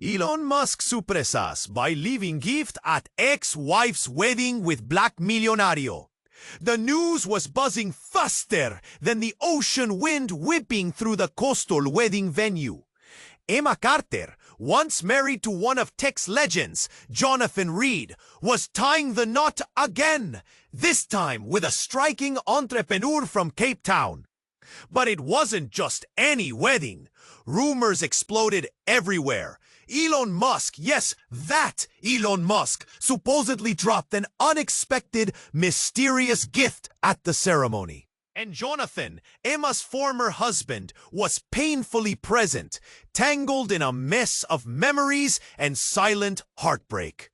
Elon Musk surpresas by leaving gift at ex-wife's wedding with Black Milionario. The news was buzzing faster than the ocean wind whipping through the coastal wedding venue. Emma Carter, once married to one of tech's legends, Jonathan Reed, was tying the knot again, this time with a striking entrepreneur from Cape Town. But it wasn't just any wedding. Rumors exploded everywhere. Elon Musk, yes, that Elon Musk, supposedly dropped an unexpected, mysterious gift at the ceremony. And Jonathan, Emma's former husband, was painfully present, tangled in a mess of memories and silent heartbreak.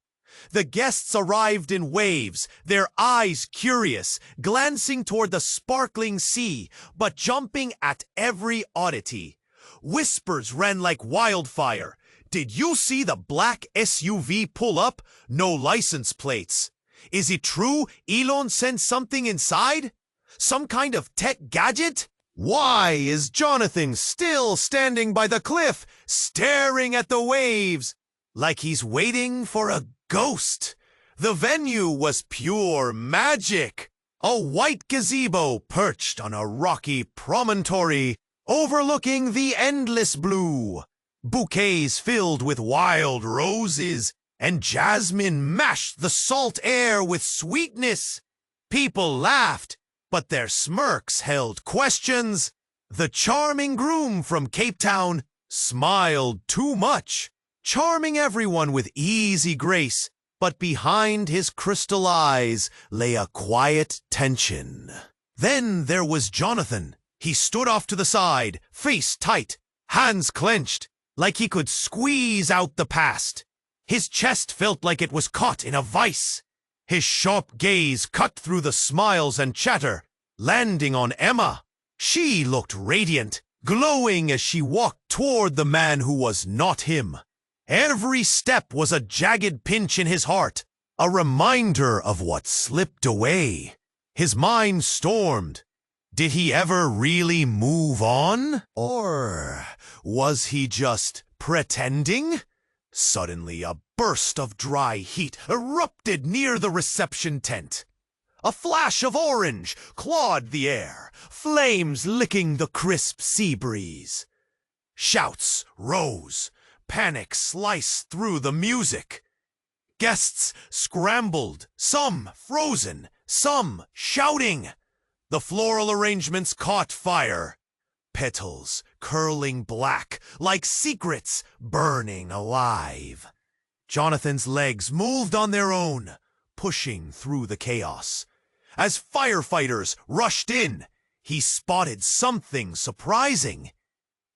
The guests arrived in waves, their eyes curious, glancing toward the sparkling sea, but jumping at every oddity. Whispers ran like wildfire. Did you see the black SUV pull up? No license plates. Is it true Elon sent something inside? Some kind of tech gadget? Why is Jonathan still standing by the cliff, staring at the waves, like he's waiting for a ghost? The venue was pure magic. A white gazebo perched on a rocky promontory, overlooking the endless blue. Bouquets filled with wild roses and jasmine mashed the salt air with sweetness. People laughed, but their smirks held questions. The charming groom from Cape Town smiled too much, charming everyone with easy grace, but behind his crystal eyes lay a quiet tension. Then there was Jonathan. He stood off to the side, face tight, hands clenched, like he could squeeze out the past. His chest felt like it was caught in a vice. His sharp gaze cut through the smiles and chatter, landing on Emma. She looked radiant, glowing as she walked toward the man who was not him. Every step was a jagged pinch in his heart, a reminder of what slipped away. His mind stormed. Did he ever really move on? Or was he just pretending? Suddenly, a burst of dry heat erupted near the reception tent. A flash of orange clawed the air, flames licking the crisp sea breeze. Shouts rose, panic sliced through the music. Guests scrambled, some frozen, some shouting. The floral arrangements caught fire, petals curling black like secrets burning alive. Jonathan's legs moved on their own, pushing through the chaos. As firefighters rushed in, he spotted something surprising.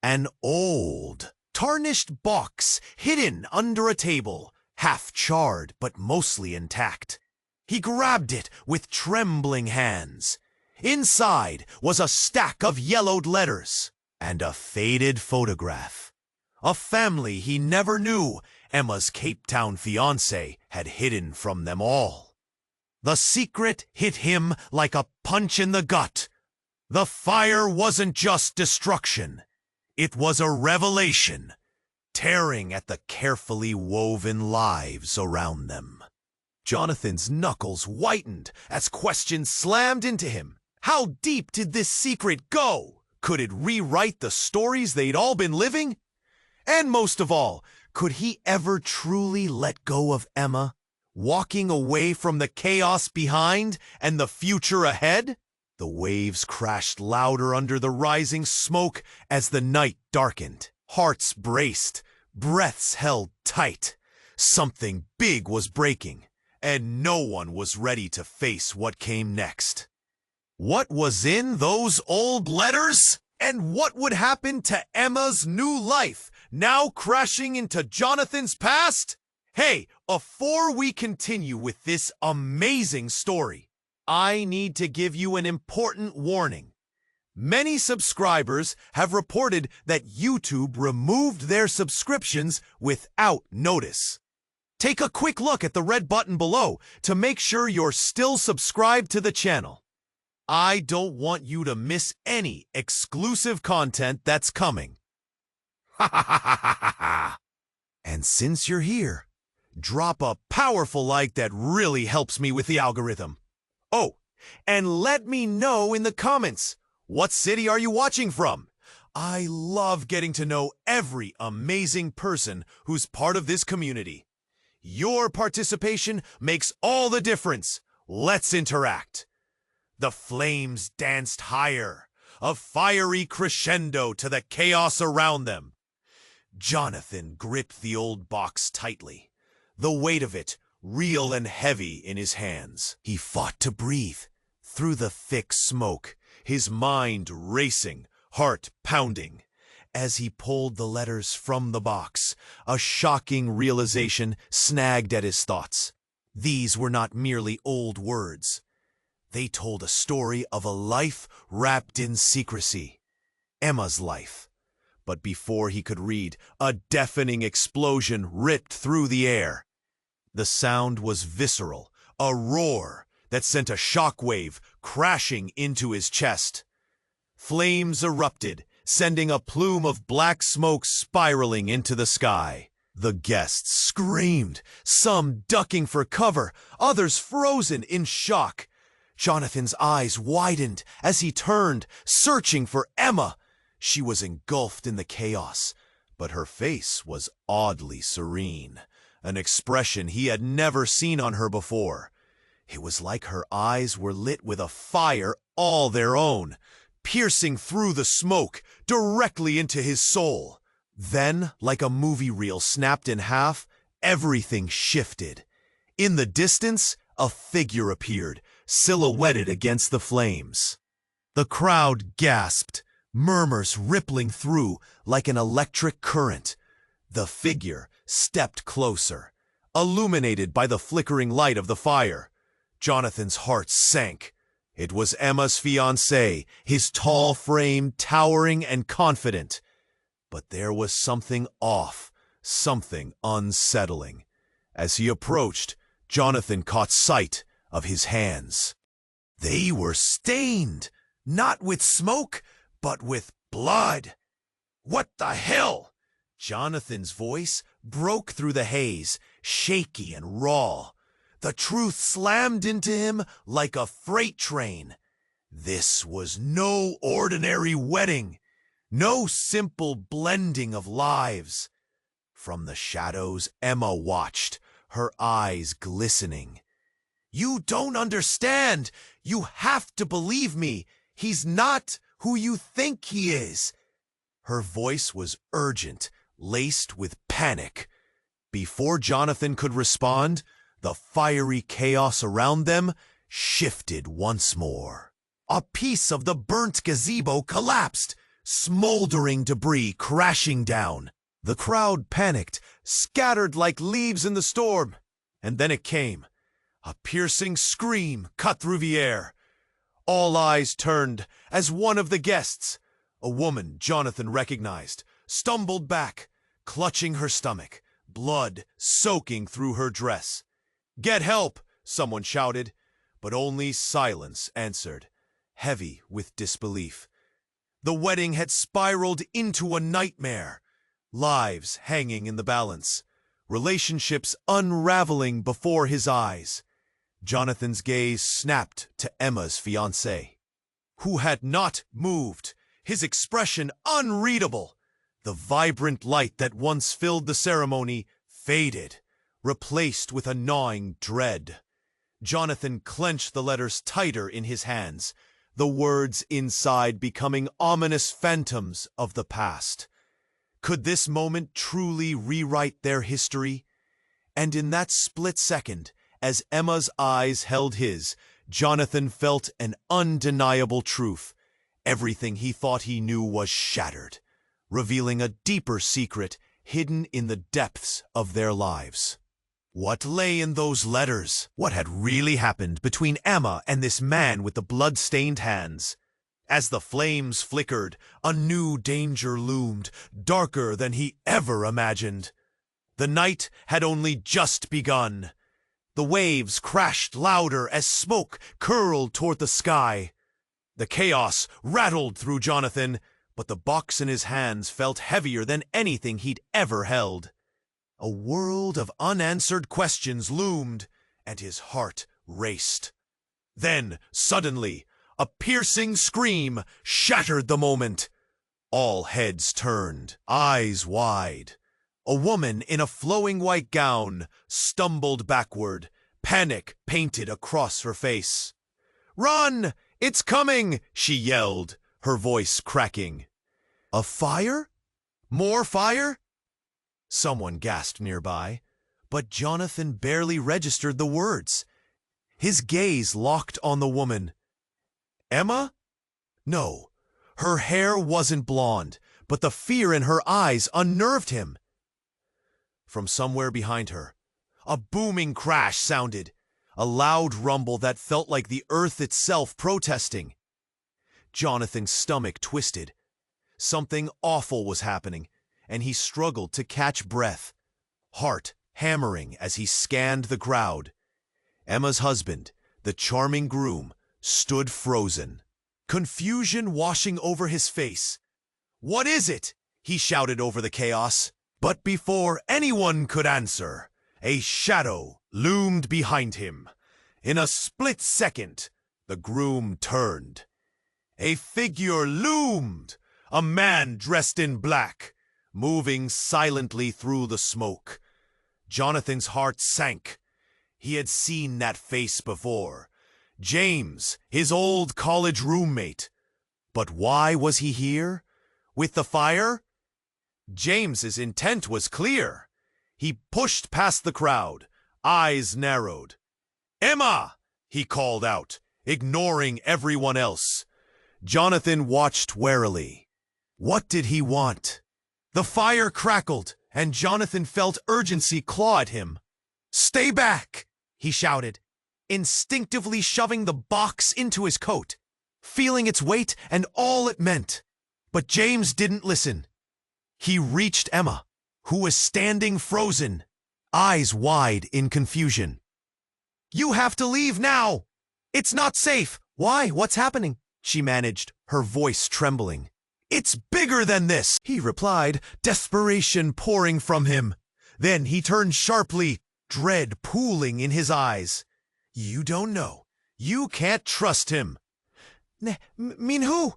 An old, tarnished box hidden under a table, half charred but mostly intact. He grabbed it with trembling hands. Inside was a stack of yellowed letters and a faded photograph. A family he never knew Emma's Cape Town fiancé had hidden from them all. The secret hit him like a punch in the gut. The fire wasn't just destruction. It was a revelation, tearing at the carefully woven lives around them. Jonathan's knuckles whitened as questions slammed into him. How deep did this secret go? Could it rewrite the stories they'd all been living? And most of all, could he ever truly let go of Emma, walking away from the chaos behind and the future ahead? The waves crashed louder under the rising smoke as the night darkened. Hearts braced, breaths held tight. Something big was breaking, and no one was ready to face what came next. What was in those old letters? And what would happen to Emma's new life, now crashing into Jonathan's past? Hey, before we continue with this amazing story, I need to give you an important warning. Many subscribers have reported that YouTube removed their subscriptions without notice. Take a quick look at the red button below to make sure you're still subscribed to the channel. I don't want you to miss any exclusive content that's coming. Ha ha ha ha ha ha! And since you're here, drop a powerful like that really helps me with the algorithm. Oh, and let me know in the comments, what city are you watching from? I love getting to know every amazing person who's part of this community. Your participation makes all the difference. Let's interact. The flames danced higher, a fiery crescendo to the chaos around them. Jonathan gripped the old box tightly, the weight of it real and heavy in his hands. He fought to breathe through the thick smoke, his mind racing, heart pounding. As he pulled the letters from the box, a shocking realization snagged at his thoughts. These were not merely old words. They told a story of a life wrapped in secrecy. Emma's life. But before he could read, a deafening explosion ripped through the air. The sound was visceral, a roar that sent a shockwave crashing into his chest. Flames erupted, sending a plume of black smoke spiraling into the sky. The guests screamed, some ducking for cover, others frozen in shock. Jonathan's eyes widened as he turned, searching for Emma. She was engulfed in the chaos, but her face was oddly serene, an expression he had never seen on her before. It was like her eyes were lit with a fire all their own, piercing through the smoke directly into his soul. Then, like a movie reel snapped in half, everything shifted. In the distance, a figure appeared, silhouetted against the flames. The crowd gasped, murmurs rippling through like an electric current. The figure stepped closer, illuminated by the flickering light of the fire. Jonathan's heart sank. It was Emma's fiancé, his tall frame towering and confident. But there was something off, something unsettling. As he approached, Jonathan caught sight of his hands. They were stained, not with smoke, but with blood. What the hell? Jonathan's voice broke through the haze, shaky and raw. The truth slammed into him like a freight train. This was no ordinary wedding, no simple blending of lives. From the shadows, Emma watched, her eyes glistening. You don't understand. You have to believe me. He's not who you think he is. Her voice was urgent, laced with panic. Before Jonathan could respond, the fiery chaos around them shifted once more. A piece of the burnt gazebo collapsed, smoldering debris crashing down. The crowd panicked, scattered like leaves in the storm. And then it came. A piercing scream cut through the air. All eyes turned as one of the guests, a woman Jonathan recognized, stumbled back, clutching her stomach, blood soaking through her dress. "Get help!" someone shouted, but only silence answered, heavy with disbelief. The wedding had spiraled into a nightmare, lives hanging in the balance, relationships unraveling before his eyes. Jonathan's gaze snapped to Emma's fiancé, who had not moved, his expression unreadable. The vibrant light that once filled the ceremony faded, replaced with a gnawing dread. Jonathan clenched the letters tighter in his hands, the words inside becoming ominous phantoms of the past. Could this moment truly rewrite their history? And in that split second, as Emma's eyes held his, Jonathan felt an undeniable truth. Everything he thought he knew was shattered, revealing a deeper secret hidden in the depths of their lives. What lay in those letters? What had really happened between Emma and this man with the blood-stained hands? As the flames flickered, a new danger loomed, darker than he ever imagined. The night had only just begun. The waves crashed louder as smoke curled toward the sky. The chaos rattled through Jonathan, but the box in his hands felt heavier than anything he'd ever held. A world of unanswered questions loomed, and his heart raced. Then, suddenly, a piercing scream shattered the moment. All heads turned, eyes wide. A woman in a flowing white gown stumbled backward, panic painted across her face. "Run! It's coming!" she yelled, her voice cracking. "A fire? More fire?" Someone gasped nearby, but Jonathan barely registered the words. His gaze locked on the woman. Emma? No, her hair wasn't blonde, but the fear in her eyes unnerved him. From somewhere behind her, a booming crash sounded, a loud rumble that felt like the earth itself protesting. Jonathan's stomach twisted. Something awful was happening, and he struggled to catch breath, heart hammering as he scanned the crowd. Emma's husband, the charming groom, stood frozen, confusion washing over his face. "What is it?" he shouted over the chaos. But before anyone could answer, a shadow loomed behind him. In a split second, the groom turned. A figure loomed, a man dressed in black, moving silently through the smoke. Jonathan's heart sank. He had seen that face before. James, his old college roommate. But why was he here? With the fire? James's intent was clear. He pushed past the crowd, eyes narrowed. "Emma!" he called out, ignoring everyone else. Jonathan watched warily. What did he want? The fire crackled, and Jonathan felt urgency claw at him. "Stay back!" he shouted, instinctively shoving the box into his coat, feeling its weight and all it meant. But James didn't listen. He reached Emma, who was standing frozen, eyes wide in confusion. "You have to leave now! It's not safe! Why? What's happening?" she managed, her voice trembling. "It's bigger than this," he replied, desperation pouring from him. Then he turned sharply, dread pooling in his eyes. "You don't know. You can't trust him." Mean who?"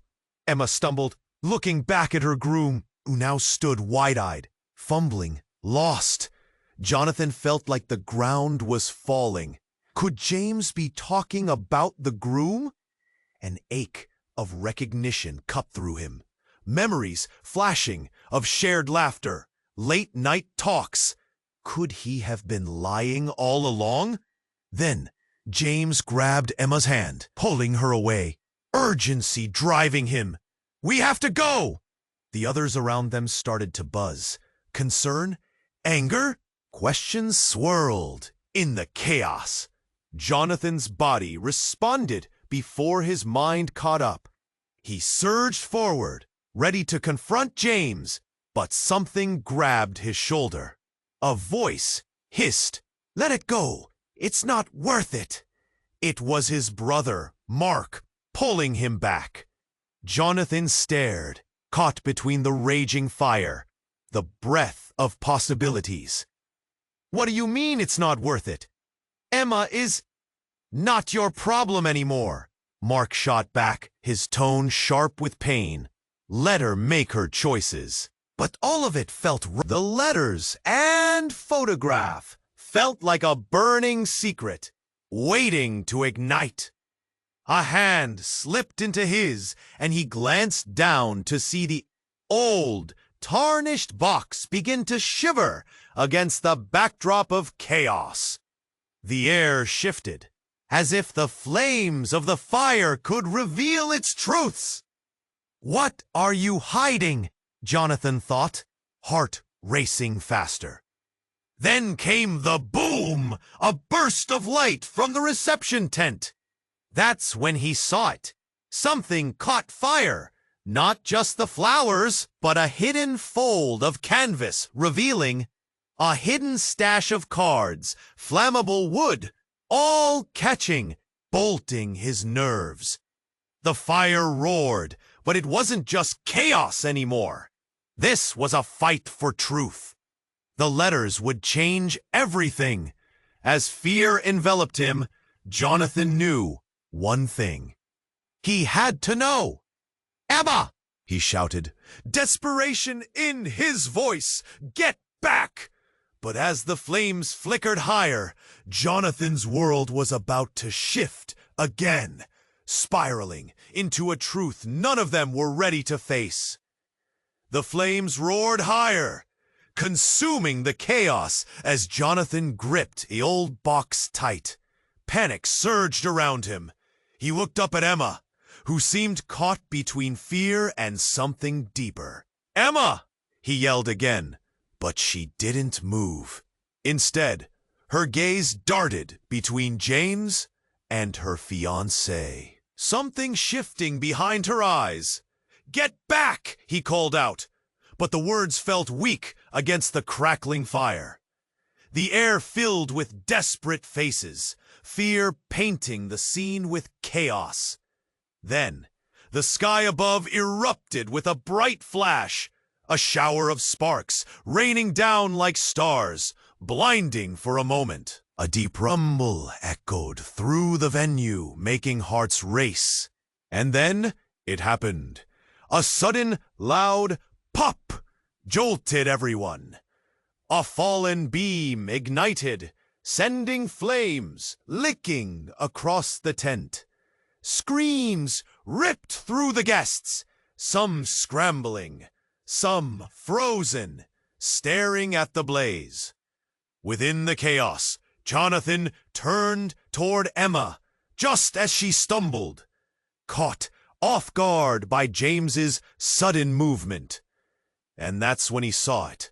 Emma stumbled, looking back at her groom, who now stood wide-eyed, fumbling, lost. Jonathan felt like the ground was falling. Could James be talking about the groom? An ache of recognition cut through him. Memories flashing of shared laughter, late-night talks. Could he have been lying all along? Then James grabbed Emma's hand, pulling her away, urgency driving him. "We have to go!" The others around them started to buzz. Concern? Anger? Questions swirled in the chaos. Jonathan's body responded before his mind caught up. He surged forward, ready to confront James, but something grabbed his shoulder. A voice hissed, "Let it go! It's not worth it!" It was his brother, Mark, pulling him back. Jonathan stared, caught between the raging fire, the breath of possibilities. "What do you mean it's not worth it? Emma is not your problem anymore," Mark shot back, his tone sharp with pain. "Let her make her choices." But all of it felt the letters and photograph felt like a burning secret, waiting to ignite. A hand slipped into his, and he glanced down to see the old, tarnished box begin to shiver against the backdrop of chaos. The air shifted, as if the flames of the fire could reveal its truths. "What are you hiding?" Jonathan thought, heart racing faster. Then came the boom, a burst of light from the reception tent. That's when he saw it. Something caught fire. Not just the flowers, but a hidden fold of canvas revealing a hidden stash of cards, flammable wood, all catching, bolting his nerves. The fire roared, but it wasn't just chaos anymore. This was a fight for truth. The letters would change everything. As fear enveloped him, Jonathan knew one thing. He had to know. "Emma!" he shouted, desperation in his voice. "Get back!" But as the flames flickered higher, Jonathan's world was about to shift again, spiraling into a truth none of them were ready to face. The flames roared higher, consuming the chaos as Jonathan gripped the old box tight. Panic surged around him. He looked up at Emma, who seemed caught between fear and something deeper. "Emma!" he yelled again, but she didn't move. Instead, her gaze darted between James and her fiancé, something shifting behind her eyes. "Get back!" he called out, but the words felt weak against the crackling fire. The air filled with desperate faces, fear painting the scene with chaos. Then, the sky above erupted with a bright flash, a shower of sparks raining down like stars, blinding for a moment. A deep rumble echoed through the venue, making hearts race. And then it happened. A sudden, loud pop jolted everyone. A fallen beam ignited, sending flames licking across the tent. Screams ripped through the guests, some scrambling, some frozen, staring at the blaze. Within the chaos, Jonathan turned toward Emma just as she stumbled, caught off guard by James's sudden movement. And that's when he saw it,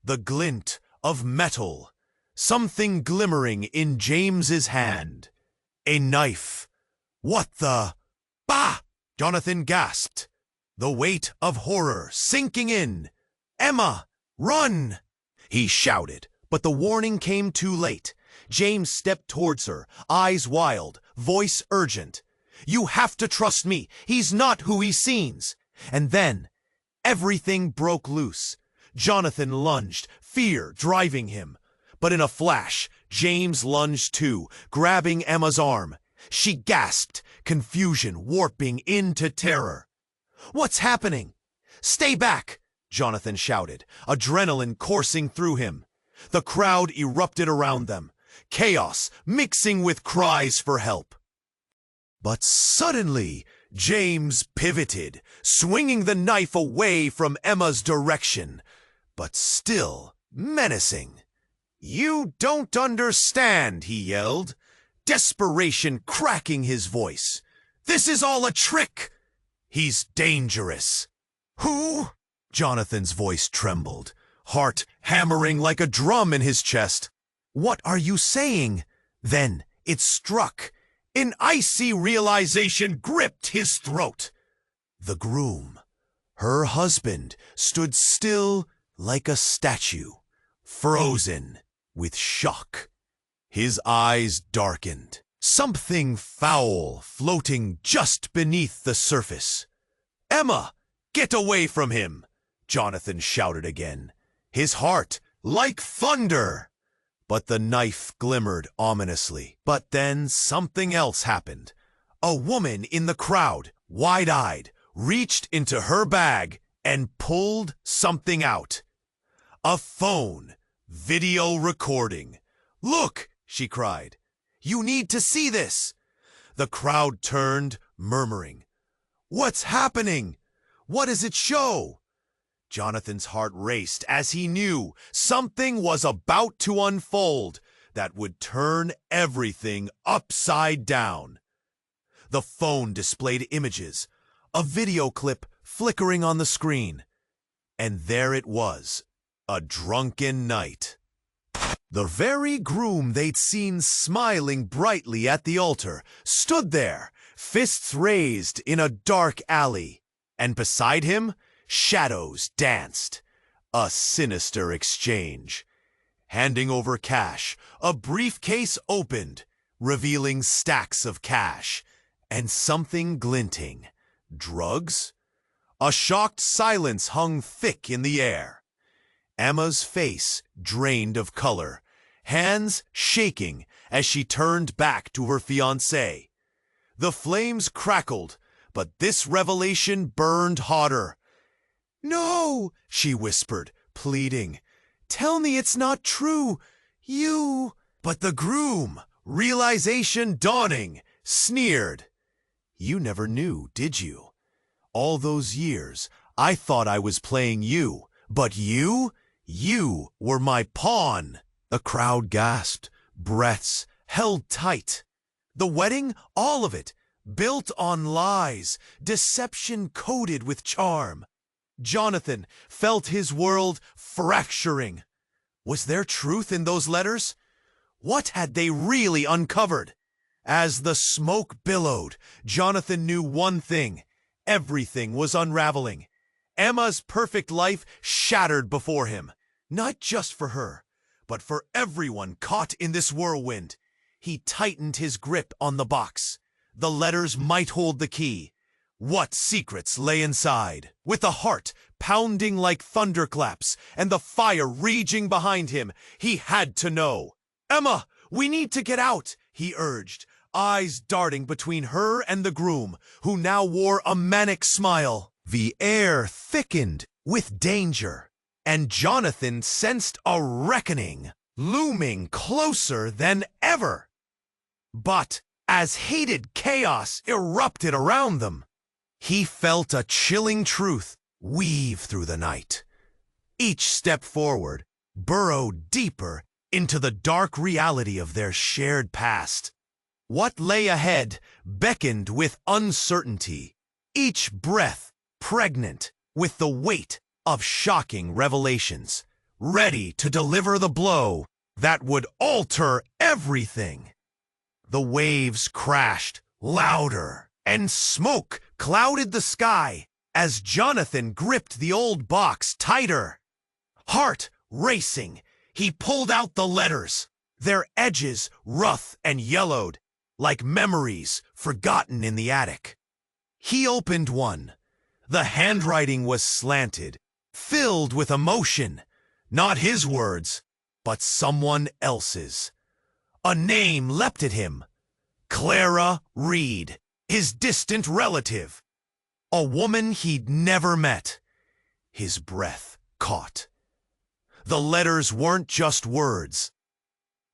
the glint of metal, something glimmering in James's hand. A knife. "What the—" "Bah!" Jonathan gasped, the weight of horror sinking in. "Emma, run!" he shouted, but the warning came too late. James stepped towards her, eyes wild, voice urgent. "You have to trust me. He's not who he seems." And then everything broke loose. Jonathan lunged, fear driving him. But in a flash, James lunged too, grabbing Emma's arm. She gasped, confusion warping into terror. "What's happening?" "Stay back!" Jonathan shouted, adrenaline coursing through him. The crowd erupted around them, chaos mixing with cries for help. But suddenly, James pivoted, swinging the knife away from Emma's direction, but still menacing. "You don't understand," he yelled, desperation cracking his voice. "This is all a trick. He's dangerous." "Who?" Jonathan's voice trembled, heart hammering like a drum in his chest. "What are you saying?" Then it struck. An icy realization gripped his throat. The groom, her husband, stood still like a statue, frozen with shock. His eyes darkened, something foul floating just beneath the surface. "Emma, get away from him!" Jonathan shouted again, his heart like thunder. But the knife glimmered ominously. But then something else happened. A woman in the crowd, wide-eyed, reached into her bag and pulled something out. A phone, video recording. "Look!" she cried. "You need to see this!" The crowd turned, murmuring. "What's happening? What does it show?" Jonathan's heart raced as he knew something was about to unfold that would turn everything upside down. The phone displayed images, a video clip flickering on the screen. And there it was, a drunken night. The very groom they'd seen smiling brightly at the altar stood there, fists raised in a dark alley. And beside him, shadows danced. A sinister exchange. Handing over cash, a briefcase opened, revealing stacks of cash, and something glinting. Drugs? A shocked silence hung thick in the air. Emma's face drained of color, hands shaking as she turned back to her fiancé. The flames crackled, but this revelation burned hotter. "No," she whispered, pleading. "Tell me it's not true. You—" But the groom, realization dawning, sneered. "You never knew, did you? All those years, I thought I was playing you, but you were my pawn." The crowd gasped, breaths held tight. The wedding, all of it, built on lies, deception coated with charm. Jonathan felt his world fracturing. Was there truth in those letters? What had they really uncovered? As the smoke billowed, Jonathan knew one thing. Everything was unraveling. Emma's perfect life shattered before him. Not just for her, but for everyone caught in this whirlwind. He tightened his grip on the box. The letters might hold the key. What secrets lay inside? With a heart pounding like thunderclaps and the fire raging behind him, he had to know. "Emma, we need to get out," he urged, eyes darting between her and the groom, who now wore a manic smile. The air thickened with danger, and Jonathan sensed a reckoning looming closer than ever. But as hated chaos erupted around them, he felt a chilling truth weave through the night. Each step forward burrowed deeper into the dark reality of their shared past. What lay ahead beckoned with uncertainty, each breath pregnant with the weight of shocking revelations, ready to deliver the blow that would alter everything. The waves crashed louder, and smoke clouded the sky as Jonathan gripped the old box tighter. Heart racing, he pulled out the letters, their edges rough and yellowed, like memories forgotten in the attic. He opened one. The handwriting was slanted, filled with emotion. Not his words, but someone else's. A name leapt at him. Clara Reed, his distant relative. A woman he'd never met. His breath caught. The letters weren't just words.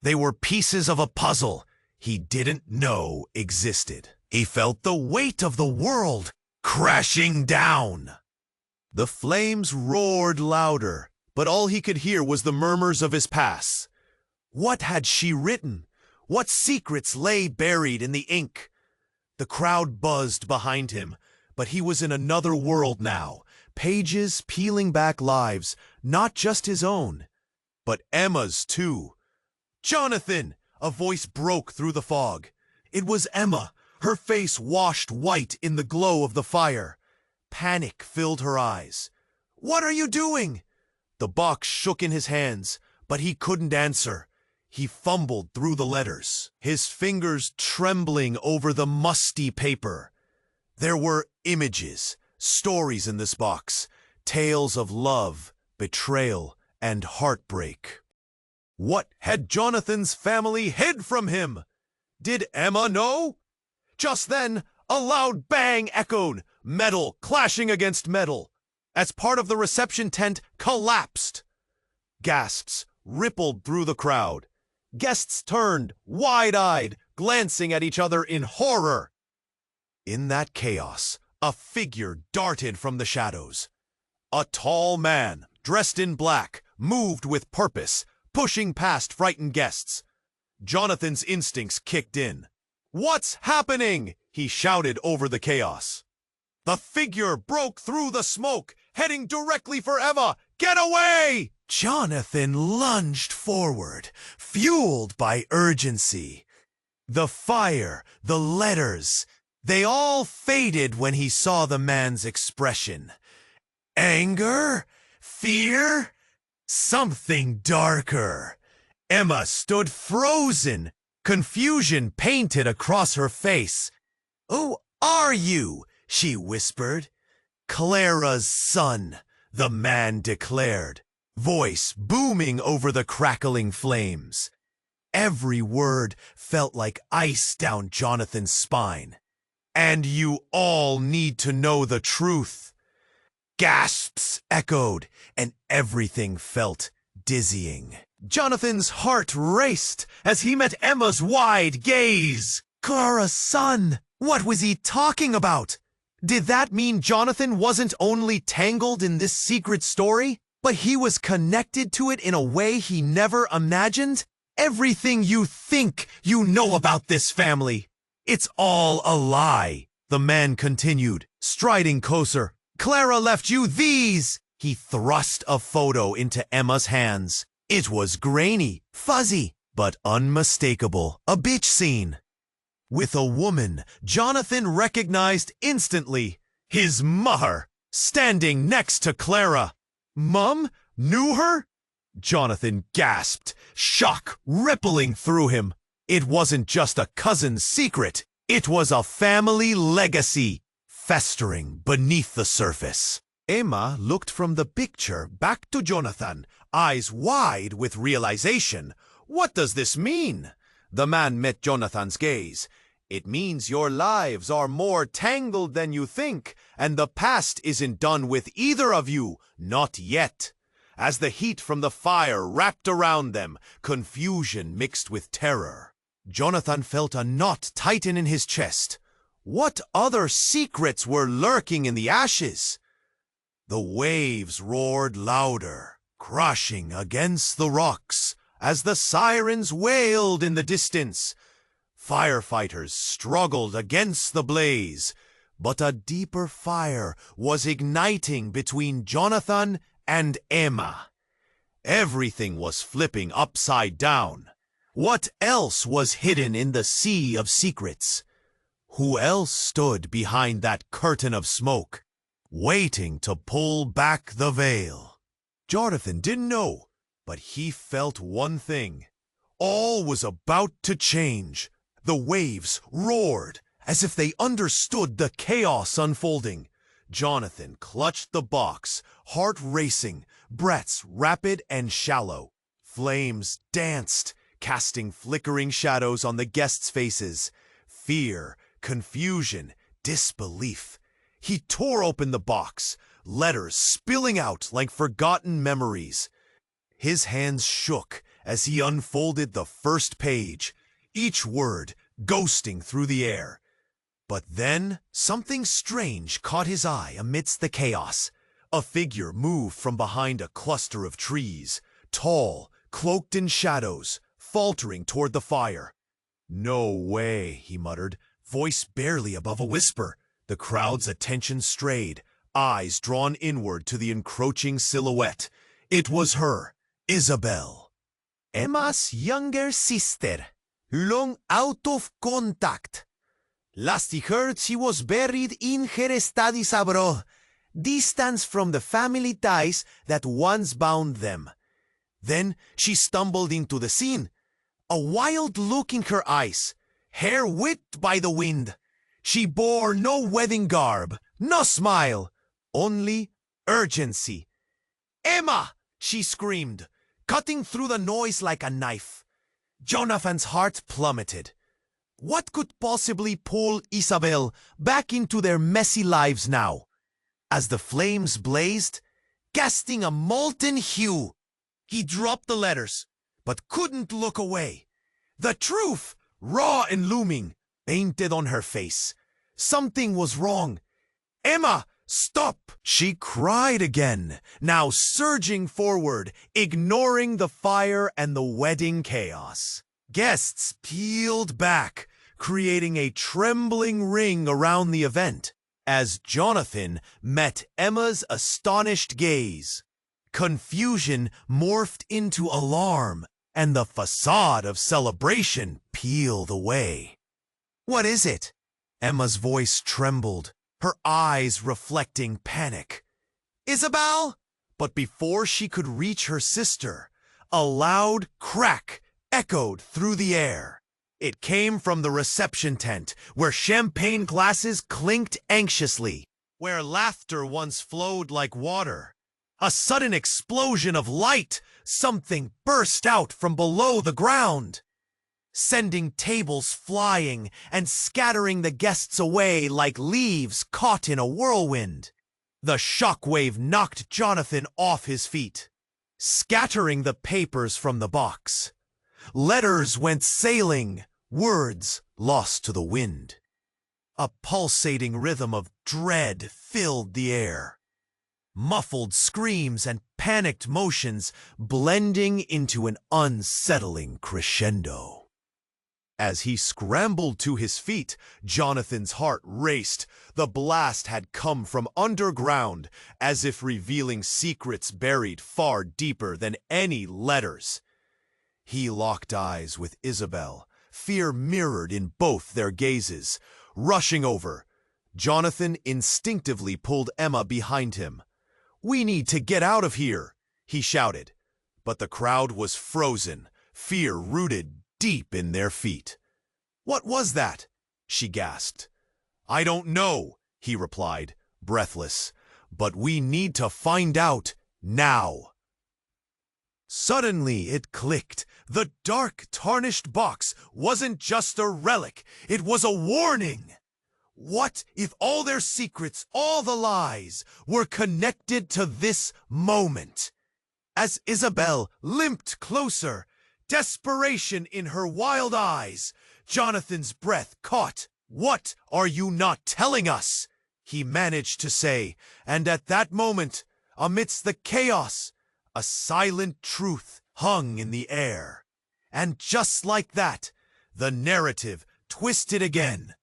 They were pieces of a puzzle he didn't know existed. He felt the weight of the world crashing down. The flames roared louder, but all he could hear was the murmurs of his past. What had she written? What secrets lay buried in the ink? The crowd buzzed behind him, but he was in another world now, pages peeling back lives, not just his own, but Emma's too. "Jonathan!" A voice broke through the fog. It was Emma, her face washed white in the glow of the fire. Panic filled her eyes. "What are you doing?" The box shook in his hands, but he couldn't answer. He fumbled through the letters, his fingers trembling over the musty paper. There were images, stories in this box, tales of love, betrayal, and heartbreak. What had Jonathan's family hid from him? Did Emma know? Just then, a loud bang echoed, metal clashing against metal, as part of the reception tent collapsed. Gasps rippled through the crowd. Guests turned, wide-eyed, glancing at each other in horror. In that chaos, a figure darted from the shadows. A tall man, dressed in black, moved with purpose, pushing past frightened guests. Jonathan's instincts kicked in. "What's happening?" he shouted over the chaos. The figure broke through the smoke, heading directly for Emma. "Get away!" Jonathan lunged forward, fueled by urgency. The fire, the letters, they all faded when he saw the man's expression. Anger? Fear? Something darker. Emma stood frozen, confusion painted across her face. "Who are you?" she whispered. "Clara's son," the man declared. voice booming over the crackling flames. Every word felt like ice down Jonathan's spine. "And you all need to know the truth." Gasps echoed, and everything felt dizzying. Jonathan's heart raced as he met Emma's wide gaze. Clara's son! What was he talking about? Did that mean Jonathan wasn't only tangled in this secret story, but he was connected to it in a way he never imagined? Everything you think you know about this family, it's all a lie, the man continued, striding closer. "Clara left you these." He thrust a photo into Emma's hands. It was grainy, fuzzy, but unmistakable. A beach scene with a woman Jonathan recognized instantly. His mother, standing next to Clara. Mum knew her? Jonathan gasped, shock rippling through him. It wasn't just a cousin's secret. It was a family legacy, festering beneath the surface. Emma looked from the picture back to Jonathan, eyes wide with realization. "What does this mean?" The man met Jonathan's gaze. "It means your lives are more tangled than you think, and the past isn't done with either of you, not yet." As the heat from the fire wrapped around them, confusion mixed with terror. Jonathan felt a knot tighten in his chest. What other secrets were lurking in the ashes? The waves roared louder, crashing against the rocks as the sirens wailed in the distance. Firefighters struggled against the blaze, but a deeper fire was igniting between Jonathan and Emma. Everything was flipping upside down. What else was hidden in the sea of secrets? Who else stood behind that curtain of smoke, waiting to pull back the veil? Jonathan didn't know, but he felt one thing. All was about to change. The waves roared as if they understood the chaos unfolding. Jonathan clutched the box, heart racing, breaths rapid and shallow. Flames danced, casting flickering shadows on the guests' faces. Fear, confusion, disbelief. He tore open the box, letters spilling out like forgotten memories. His hands shook as he unfolded the first page, each word ghosting through the air. But then something strange caught his eye amidst the chaos. A figure moved from behind a cluster of trees, tall, cloaked in shadows, faltering toward the fire. "No way," he muttered, voice barely above a whisper. The crowd's attention strayed, eyes drawn inward to the encroaching silhouette. It was her, Isabel. Emma's younger sister, long out of contact. Last he heard, she was buried in her studies abroad, distant from the family ties that once bound them. Then she stumbled into the scene, a wild look in her eyes, hair whipped by the wind. She bore no wedding garb, no smile, only urgency. "Emma!" she screamed, cutting through the noise like a knife. Jonathan's heart plummeted. What could possibly pull Isabel back into their messy lives now? As the flames blazed, casting a molten hue, he dropped the letters, but couldn't look away. The truth, raw and looming, painted on her face. Something was wrong. "Emma, stop!" she cried again, now surging forward, ignoring the fire and the wedding chaos. Guests peeled back, creating a trembling ring around the event, as Jonathan met Emma's astonished gaze. Confusion morphed into alarm, and the facade of celebration peeled away. "What is it?" Emma's voice trembled, her eyes reflecting panic. "Isabel!" But before she could reach her sister, a loud crack echoed through the air. It came from the reception tent, where champagne glasses clinked anxiously, where laughter once flowed like water. A sudden explosion of light, something burst out from below the ground, sending tables flying and scattering the guests away like leaves caught in a whirlwind. The shockwave knocked Jonathan off his feet, scattering the papers from the box. Letters went sailing, words lost to the wind. A pulsating rhythm of dread filled the air, muffled screams and panicked motions blending into an unsettling crescendo. As he scrambled to his feet, Jonathan's heart raced. The blast had come from underground, as if revealing secrets buried far deeper than any letters. He locked eyes with Isabel, fear mirrored in both their gazes. Rushing over, Jonathan instinctively pulled Emma behind him. "We need to get out of here," he shouted. But the crowd was frozen, fear rooted deep in their feet. "What was that?" she gasped. "I don't know," he replied, breathless, "but we need to find out now." Suddenly it clicked. The dark, tarnished box wasn't just a relic, it was a warning. What if all their secrets, all the lies, were connected to this moment? As Isabel limped closer, desperation in her wild eyes, Jonathan's breath caught. "What are you not telling us?" he managed to say, and at that moment, amidst the chaos, a silent truth hung in the air. And just like that, the narrative twisted again.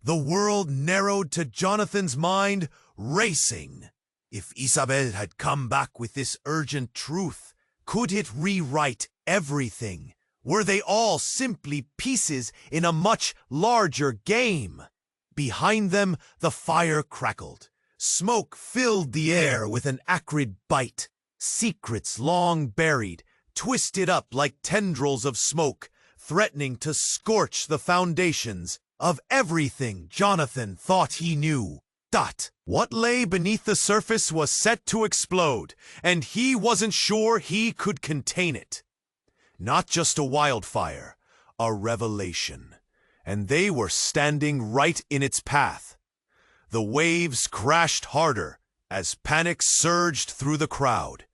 The world narrowed to Jonathan's mind, racing. If Isabel had come back with this urgent truth, could it rewrite everything? Were they all simply pieces in a much larger game? Behind them, the fire crackled. Smoke filled the air with an acrid bite. Secrets long buried, twisted up like tendrils of smoke, threatening to scorch the foundations of everything Jonathan thought he knew. What lay beneath the surface was set to explode, and he wasn't sure he could contain it. Not just a wildfire, a revelation. And they were standing right in its path. The waves crashed harder as panic surged through the crowd.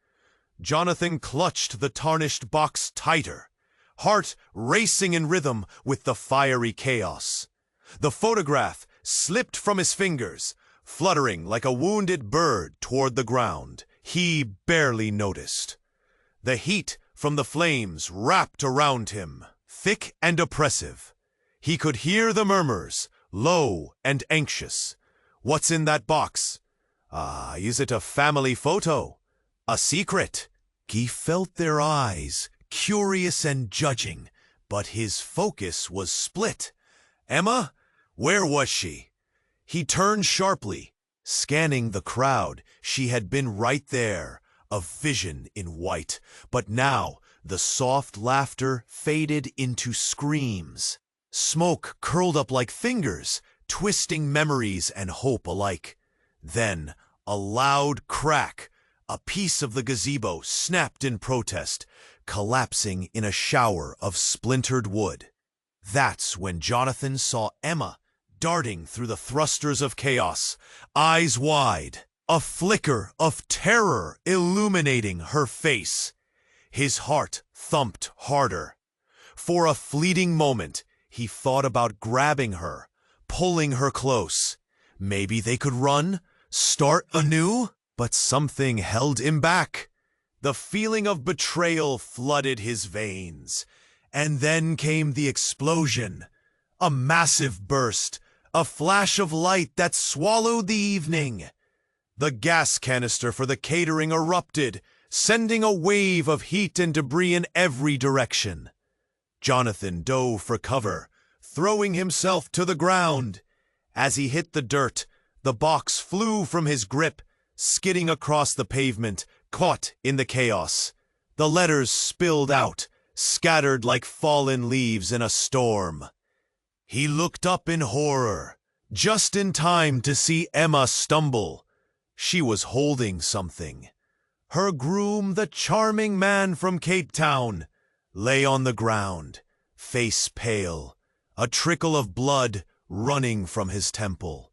Jonathan clutched the tarnished box tighter, heart racing in rhythm with the fiery chaos. The photograph slipped from his fingers, fluttering like a wounded bird toward the ground. He barely noticed. The heat from the flames wrapped around him, thick and oppressive. He could hear the murmurs, low and anxious. "What's in that box? Is it a family photo? A secret?" He felt their eyes, curious and judging, but his focus was split. Emma? Where was she? He turned sharply, scanning the crowd. She had been right there, a vision in white, but now the soft laughter faded into screams. Smoke curled up like fingers, twisting memories and hope alike. Then, a loud crack. A piece of the gazebo snapped in protest, collapsing in a shower of splintered wood. That's when Jonathan saw Emma darting through the thrusters of chaos, eyes wide, a flicker of terror illuminating her face. His heart thumped harder. For a fleeting moment, he thought about grabbing her, pulling her close. Maybe they could run, start anew? But something held him back. The feeling of betrayal flooded his veins. And then came the explosion. A massive burst, a flash of light that swallowed the evening. The gas canister for the catering erupted, sending a wave of heat and debris in every direction. Jonathan dove for cover, throwing himself to the ground. As he hit the dirt, the box flew from his grip, skidding across the pavement, caught in the chaos. The letters spilled out, scattered like fallen leaves in a storm. He looked up in horror, just in time to see Emma stumble. She was holding something. Her groom, the charming man from Cape Town, lay on the ground, face pale, a trickle of blood running from his temple.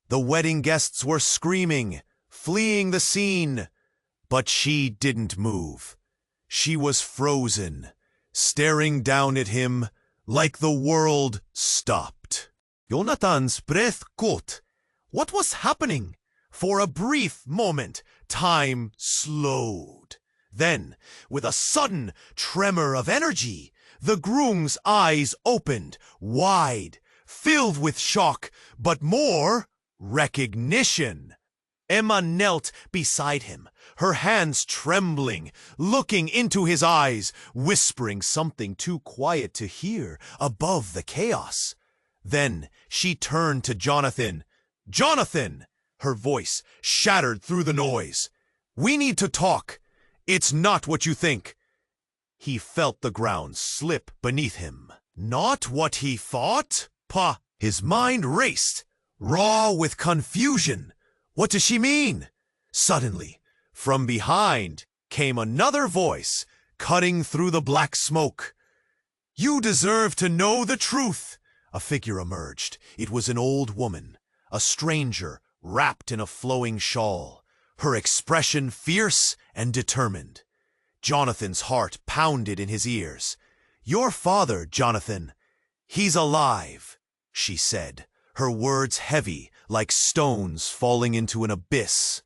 The wedding guests were screaming, fleeing the scene, but she didn't move. She was frozen, staring down at him like the world stopped. Jonathan's breath caught. What was happening? For a brief moment, time slowed. Then, with a sudden tremor of energy, the groom's eyes opened wide, filled with shock, but more recognition. Emma knelt beside him, her hands trembling, looking into his eyes, whispering something too quiet to hear above the chaos. Then she turned to Jonathan. "Jonathan!" Her voice shattered through the noise. "We need to talk. It's not what you think." He felt the ground slip beneath him. Not what he thought? Pah! His mind raced, raw with confusion. What does she mean? Suddenly, from behind came another voice, cutting through the black smoke. "You deserve to know the truth." A figure emerged. It was an old woman, a stranger wrapped in a flowing shawl, her expression fierce and determined. Jonathan's heart pounded in his ears. "Your father, Jonathan, he's alive," she said, her words heavy like stones falling into an abyss.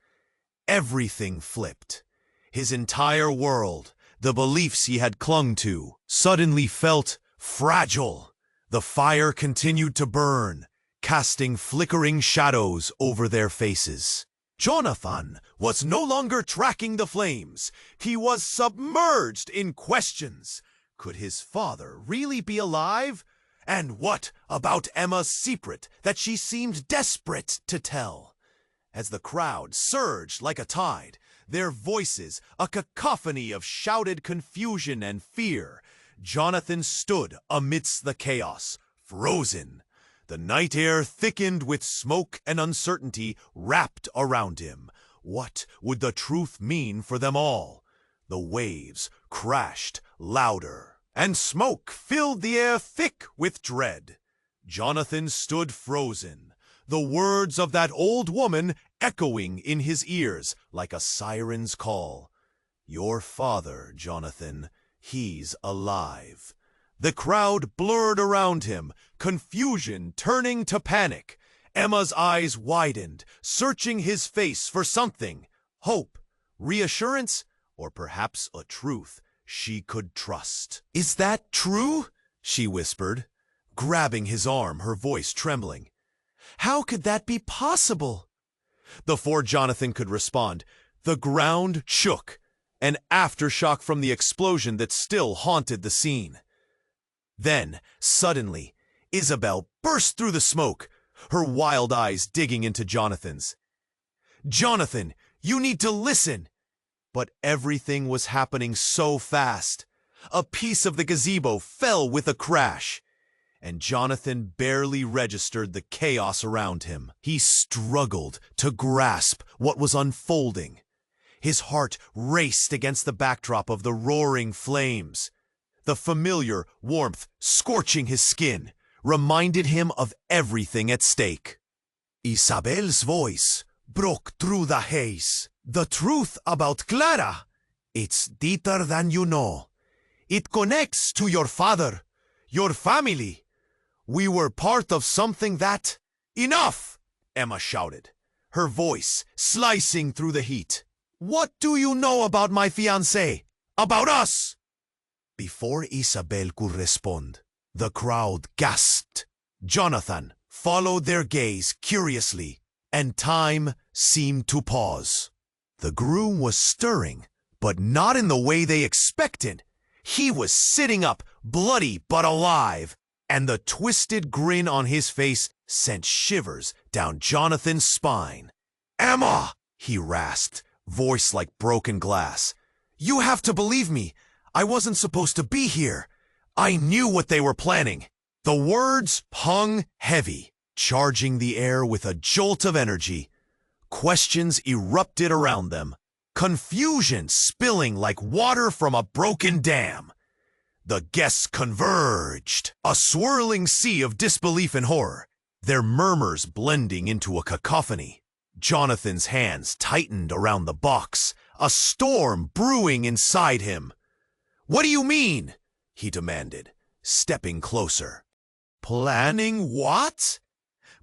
Everything flipped. His entire world, the beliefs he had clung to, suddenly felt fragile. The fire continued to burn, casting flickering shadows over their faces. Jonathan was no longer tracking the flames. He was submerged in questions. Could his father really be alive? And what about Emma's secret that she seemed desperate to tell? As the crowd surged like a tide, their voices a cacophony of shouted confusion and fear, Jonathan stood amidst the chaos, frozen. The night air thickened with smoke and uncertainty wrapped around him. What would the truth mean for them all? The waves crashed louder, and smoke filled the air thick with dread. Jonathan stood frozen, the words of that old woman echoing in his ears like a siren's call. "Your father, Jonathan, he's alive." The crowd blurred around him, confusion turning to panic. Emma's eyes widened, searching his face for something. Hope, reassurance, or perhaps a truth she could trust. "Is that true?" she whispered, grabbing his arm, her voice trembling. "How could that be possible?" Before Jonathan could respond, the ground shook, an aftershock from the explosion that still haunted the scene. Then, suddenly, Isabel burst through the smoke, her wild eyes digging into Jonathan's. "Jonathan, you need to listen!" But everything was happening so fast. A piece of the gazebo fell with a crash, and Jonathan barely registered the chaos around him. He struggled to grasp what was unfolding. His heart raced against the backdrop of the roaring flames. The familiar warmth scorching his skin reminded him of everything at stake. Isabel's voice broke through the haze. "The truth about Clara, it's deeper than you know. It connects to your father, your family. We were part of something that—" "Enough!" Emma shouted, her voice slicing through the heat. "What do you know about my fiancé? About us?" Before Isabel could respond, the crowd gasped. Jonathan followed their gaze curiously, and time seemed to pause. The groom was stirring, but not in the way they expected. He was sitting up, bloody but alive, and the twisted grin on his face sent shivers down Jonathan's spine. "Emma!" he rasped, voice like broken glass. "You have to believe me. I wasn't supposed to be here. I knew what they were planning." The words hung heavy, charging the air with a jolt of energy. Questions erupted around them. confusion spilling like water from a broken dam. The guests converged, a swirling sea of disbelief and horror, their murmurs blending into a cacophony. Jonathan's hands tightened around the box, a storm brewing inside him. "What do you mean?" he demanded, stepping closer. "Planning what?"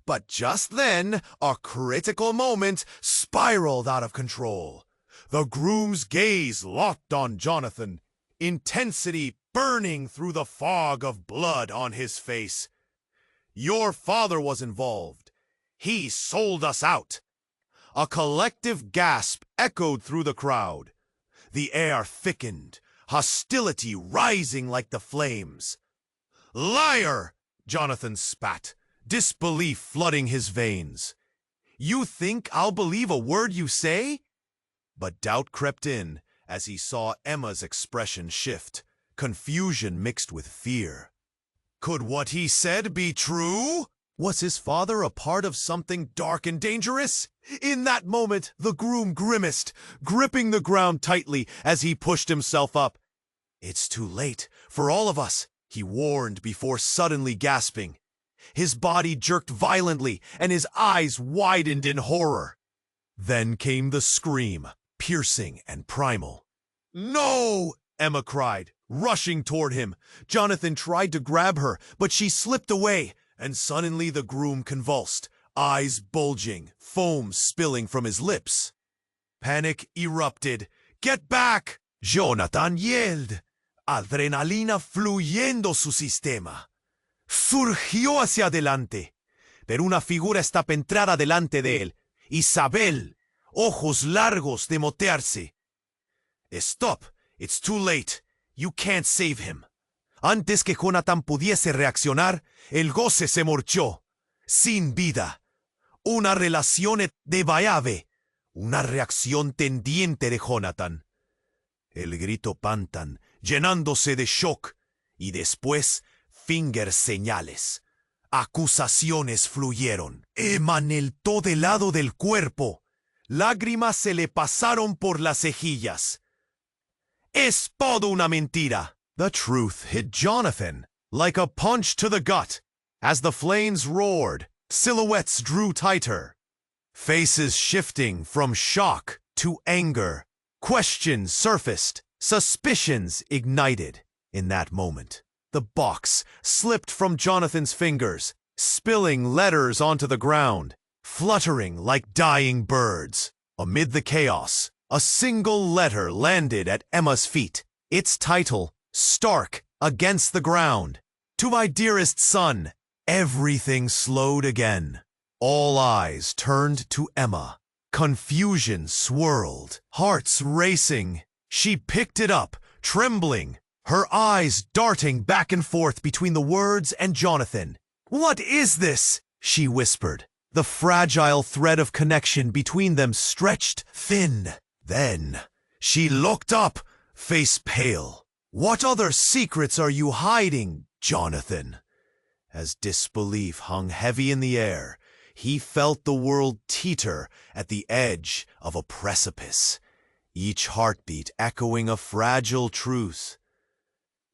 But just then, a critical moment spiraled out of control. The groom's gaze locked on Jonathan, intensity burning through the fog of blood on his face. "Your father was involved. He sold us out." A collective gasp echoed through the crowd. The air thickened, hostility rising like the flames. "Liar!" Jonathan spat, disbelief flooding his veins. "You think I'll believe a word you say?" But doubt crept in as he saw Emma's expression shift, confusion mixed with fear. Could what he said be true? Was his father a part of something dark and dangerous? In that moment, the groom grimaced, gripping the ground tightly as he pushed himself up. "It's too late for all of us," he warned before suddenly gasping. His body jerked violently and his eyes widened in horror. Then came the scream, piercing and primal. "No!" Emma cried, rushing toward him. Jonathan tried to grab her, but she slipped away, and suddenly the groom convulsed, eyes bulging, foam spilling from his lips. Panic erupted. "Get back!" Jonathan yelled, adrenalina fluyendo su sistema. Surgió hacia adelante, pero una figura estaba entrada delante de él. Isabel, ojos largos de motearse. "Stop! It's too late. You can't save him." Antes que Jonathan pudiese reaccionar, el goce se marchó, sin vida. Una relación de Bayave, una reacción tendiente de Jonathan. El grito pantan, llenándose de shock, y después finger señales. Acusaciones fluyeron. Emaneltó del lado del cuerpo. Lágrimas se le pasaron por las cejillas. Es todo una mentira. The truth hit Jonathan like a punch to the gut. As the flames roared, silhouettes drew tighter. Faces shifting from shock to anger. Questions surfaced, suspicions ignited. In that moment, the box slipped from Jonathan's fingers, spilling letters onto the ground, fluttering like dying birds. Amid the chaos, a single letter landed at Emma's feet, its title stark against the ground. "To my dearest son." Everything slowed again. All eyes turned to Emma. Confusion swirled, hearts racing. She picked it up, trembling, her eyes darting back and forth between the words and Jonathan. "What is this?" she whispered. The fragile thread of connection between them stretched thin. Then she looked up, face pale. "What other secrets are you hiding, Jonathan?" As disbelief hung heavy in the air, he felt the world teeter at the edge of a precipice, each heartbeat echoing a fragile truth.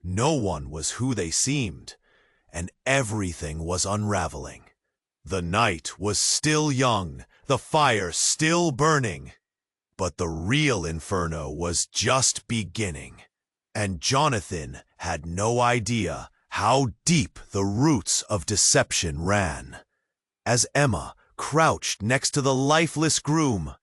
No one was who they seemed, and everything was unraveling. The night was still young, the fire still burning, but the real inferno was just beginning. And Jonathan had no idea how deep the roots of deception ran. As Emma crouched next to the lifeless groom,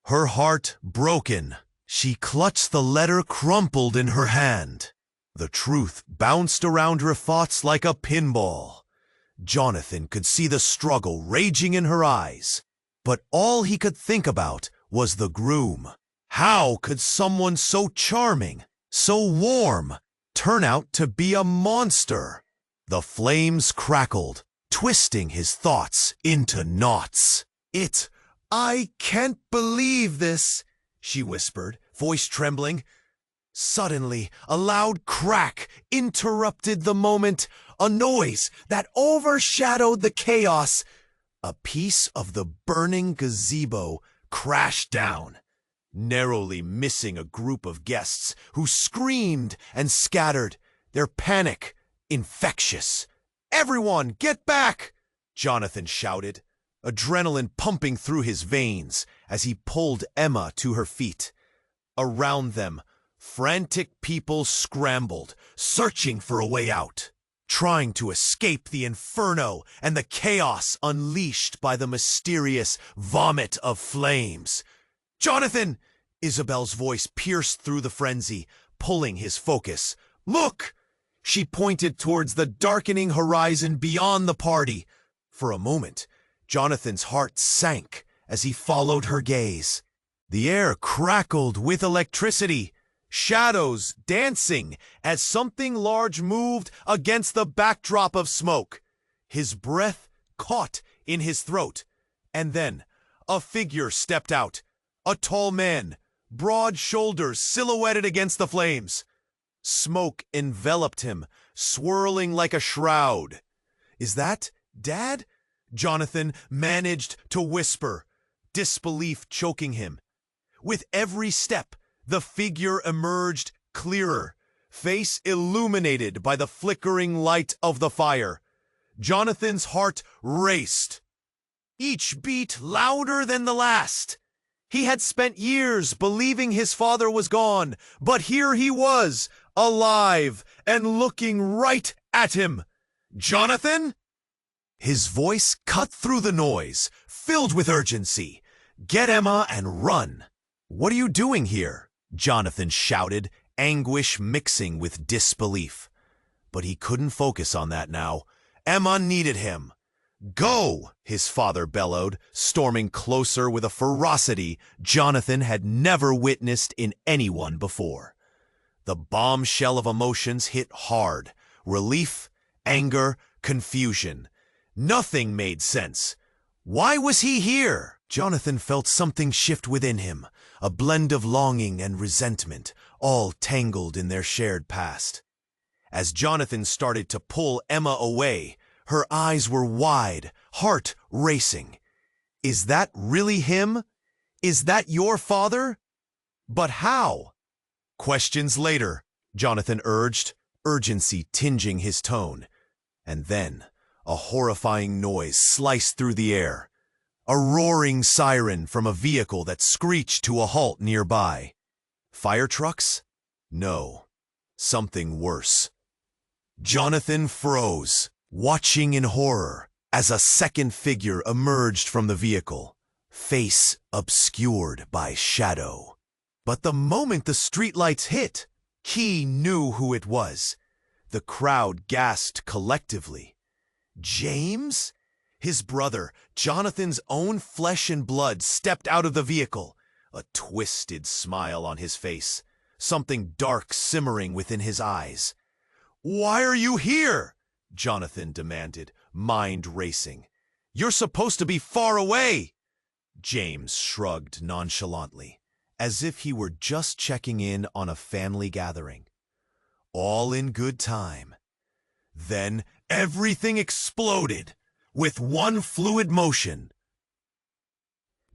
her heart broken, she clutched the letter crumpled in her hand. The truth bounced around her thoughts like a pinball. Jonathan could see the struggle raging in her eyes, but all he could think about was the groom. How could someone so charming, so warm, turn out to be a monster? The flames crackled, twisting his thoughts into knots. I can't believe this," she whispered, voice trembling. Suddenly, a loud crack interrupted the moment, a noise that overshadowed the chaos. A piece of the burning gazebo crashed down. narrowly missing a group of guests who screamed and scattered, their panic infectious. "Everyone, get back!" Jonathan shouted, adrenaline pumping through his veins as he pulled Emma to her feet. Around them, frantic people scrambled, searching for a way out, trying to escape the inferno and the chaos unleashed by the mysterious vomit of flames. "Jonathan!" Isabel's voice pierced through the frenzy, pulling his focus. "Look!" She pointed towards the darkening horizon beyond the party. For a moment, Jonathan's heart sank as he followed her gaze. The air crackled with electricity, shadows dancing as something large moved against the backdrop of smoke. His breath caught in his throat, and then a figure stepped out, a tall man, broad shoulders silhouetted against the flames. Smoke enveloped him, swirling like a shroud. "Is that Dad?" Jonathan managed to whisper, disbelief choking him. With every step, the figure emerged clearer, face illuminated by the flickering light of the fire. Jonathan's heart raced, each beat louder than the last. He had spent years believing his father was gone, but here he was, alive and looking right at him. "Jonathan?" His voice cut through the noise, filled with urgency. "Get Emma and run." "What are you doing here?" Jonathan shouted, anguish mixing with disbelief. But he couldn't focus on that now. Emma needed him. "Go!" his father bellowed, storming closer with a ferocity Jonathan had never witnessed in anyone before. The bombshell of emotions hit hard. Relief, anger, confusion. Nothing made sense. Why was he here? Jonathan felt something shift within him, a blend of longing and resentment, all tangled in their shared past. As Jonathan started to pull Emma away, her eyes were wide, heart racing. "Is that really him? Is that your father? But how?" "Questions later," Jonathan urged, urgency tinging his tone. And then, a horrifying noise sliced through the air. A roaring siren from a vehicle that screeched to a halt nearby. Fire trucks? No. Something worse. Jonathan froze, watching in horror as a second figure emerged from the vehicle, face obscured by shadow. But the moment the streetlights hit, he knew who it was. The crowd gasped collectively. James? His brother, Jonathan's own flesh and blood, stepped out of the vehicle, a twisted smile on his face, something dark simmering within his eyes. "Why are you here?" Jonathan demanded, mind racing. "You're supposed to be far away." James shrugged nonchalantly, as if he were just checking in on a family gathering. "All in good time." Then everything exploded with one fluid motion.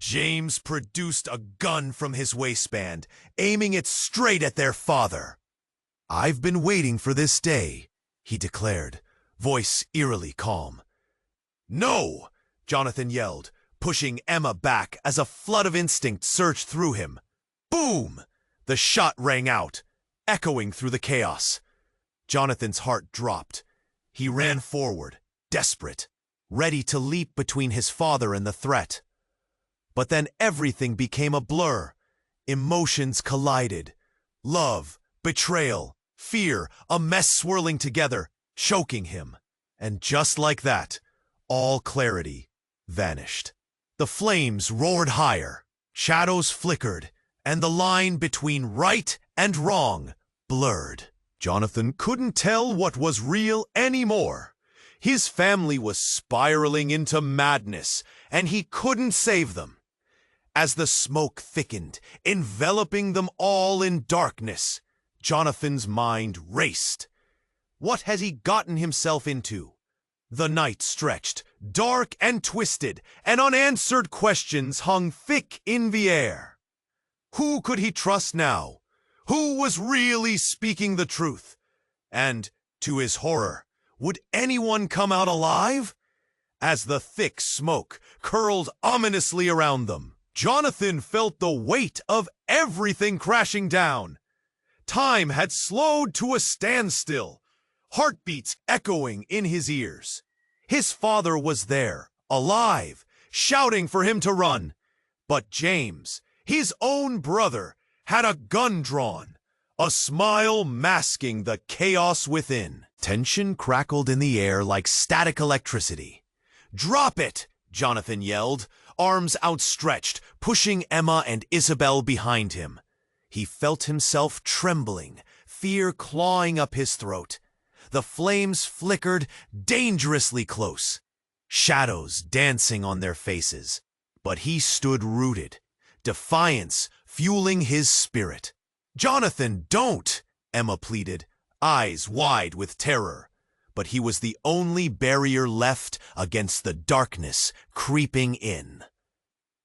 James produced a gun from his waistband, aiming it straight at their father. "I've been waiting for this day," he declared, voice eerily calm. "No!" Jonathan yelled, pushing Emma back as a flood of instinct surged through him. Boom! The shot rang out, echoing through the chaos. Jonathan's heart dropped. He ran forward, desperate, ready to leap between his father and the threat. But then everything became a blur. Emotions collided. Love, betrayal, fear, a mess swirling together, choking him. And just like that, all clarity vanished. The flames roared higher, shadows flickered, and the line between right and wrong blurred. Jonathan couldn't tell what was real anymore. His family was spiraling into madness, and he couldn't save them. As the smoke thickened, enveloping them all in darkness, Jonathan's mind raced. What had he gotten himself into? The night stretched, dark and twisted, and unanswered questions hung thick in the air. Who could he trust now? Who was really speaking the truth? And, to his horror, would anyone come out alive? As the thick smoke curled ominously around them, Jonathan felt the weight of everything crashing down. Time had slowed to a standstill, heartbeats echoing in his ears. His father was there, alive, shouting for him to run. But James, his own brother, had a gun drawn, a smile masking the chaos within. Tension crackled in the air like static electricity. "Drop it!" Jonathan yelled, arms outstretched, pushing Emma and Isabel behind him. He felt himself trembling, fear clawing up his throat. The flames flickered dangerously close, shadows dancing on their faces. But he stood rooted, defiance fueling his spirit. "Jonathan, don't!" Emma pleaded, eyes wide with terror. But he was the only barrier left against the darkness creeping in.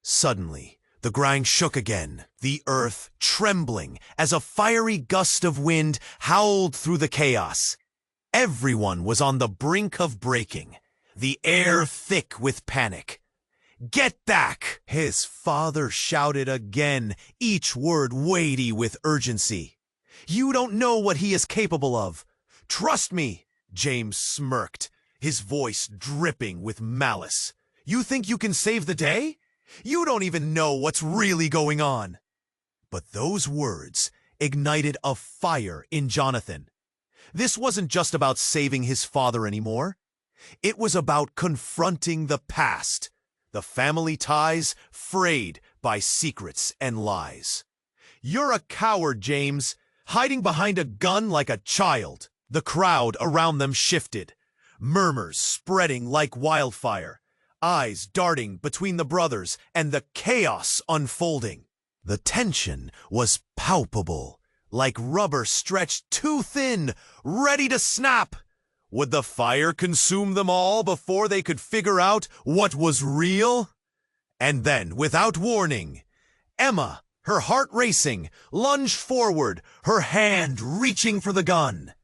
Suddenly, the ground shook again, the earth trembling as a fiery gust of wind howled through the chaos. Everyone was on the brink of breaking, the air thick with panic. "Get back!" his father shouted again, each word weighty with urgency. "You don't know what he is capable of. Trust me!" James smirked, his voice dripping with malice. "You think you can save the day? You don't even know what's really going on." But those words ignited a fire in Jonathan. This wasn't just about saving his father anymore. It was about confronting the past, the family ties frayed by secrets and lies. "You're a coward, James, hiding behind a gun like a child." The crowd around them shifted, murmurs spreading like wildfire, eyes darting between the brothers and the chaos unfolding. The tension was palpable, like rubber stretched too thin, ready to snap. Would the fire consume them all before they could figure out what was real? And then, without warning, Emma, her heart racing, lunged forward, her hand reaching for the gun.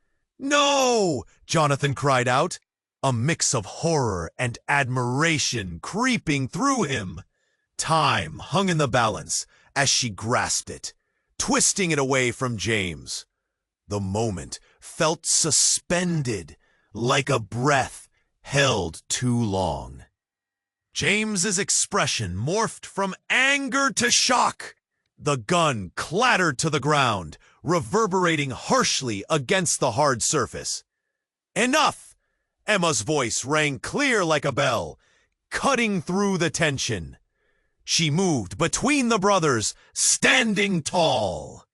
"No!" Jonathan cried out, a mix of horror and admiration creeping through him. Time hung in the balance as she grasped it, twisting it away from James. The moment felt suspended, like a breath held too long. James's expression morphed from anger to shock. The gun clattered to the ground, reverberating harshly against the hard surface. "Enough!" Emma's voice rang clear like a bell, cutting through the tension. She moved between the brothers, standing tall.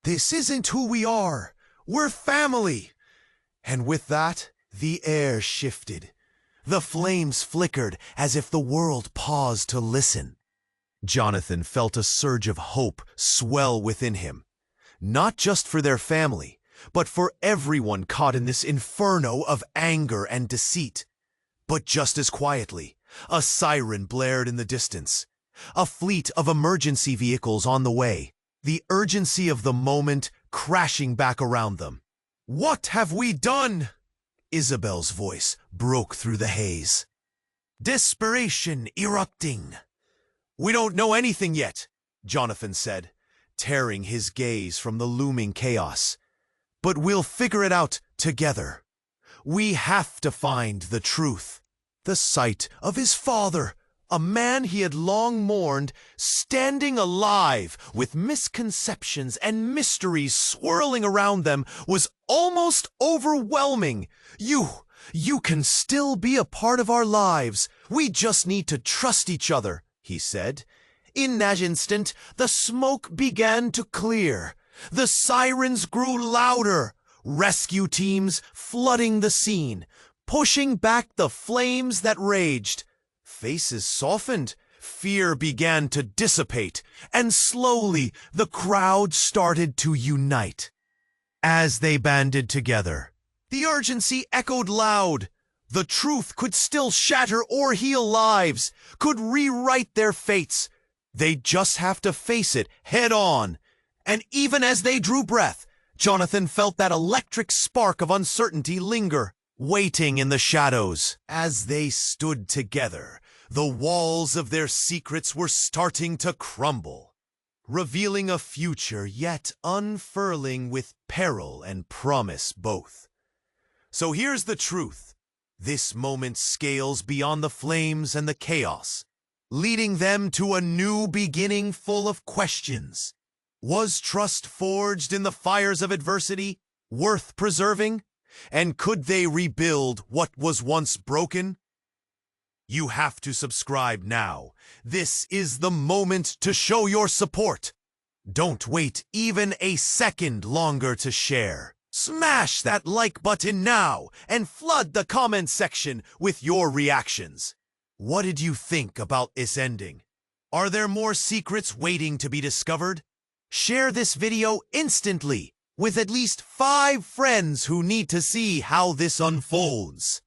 "This isn't who we are. We're family." And with that, the air shifted. The flames flickered as if the world paused to listen. Jonathan felt a surge of hope swell within him, not just for their family, but for everyone caught in this inferno of anger and deceit. But just as quietly, a siren blared in the distance, a fleet of emergency vehicles on the way, the urgency of the moment crashing back around them. "What have we done?" Isabel's voice broke through the haze, desperation erupting. "We don't know anything yet," Jonathan said, tearing his gaze from the looming chaos. "But we'll figure it out together. We have to find the truth." The sight of his father, a man he had long mourned, standing alive with misconceptions and mysteries swirling around them, was almost overwhelming. You can still be a part of our lives. We just need to trust each other," he said. In that instant, the smoke began to clear. The sirens grew louder, rescue teams flooding the scene, pushing back the flames that raged. Faces softened, fear began to dissipate, and slowly the crowd started to unite. As they banded together, the urgency echoed loud. The truth could still shatter or heal lives, could rewrite their fates. They just have to face it head on. And even as they drew breath, Jonathan felt that electric spark of uncertainty linger, waiting in the shadows. As they stood together, the walls of their secrets were starting to crumble, revealing a future yet unfurling with peril and promise both. So here's the truth. This moment scales beyond the flames and the chaos, leading them to a new beginning full of questions. Was trust forged in the fires of adversity worth preserving? And could they rebuild what was once broken? You have to subscribe now. This is the moment to show your support. Don't wait even a second longer to share. Smash that like button now and flood the comment section with your reactions. What did you think about this ending? Are there more secrets waiting to be discovered? Share this video instantly with at least 5 friends who need to see how this unfolds.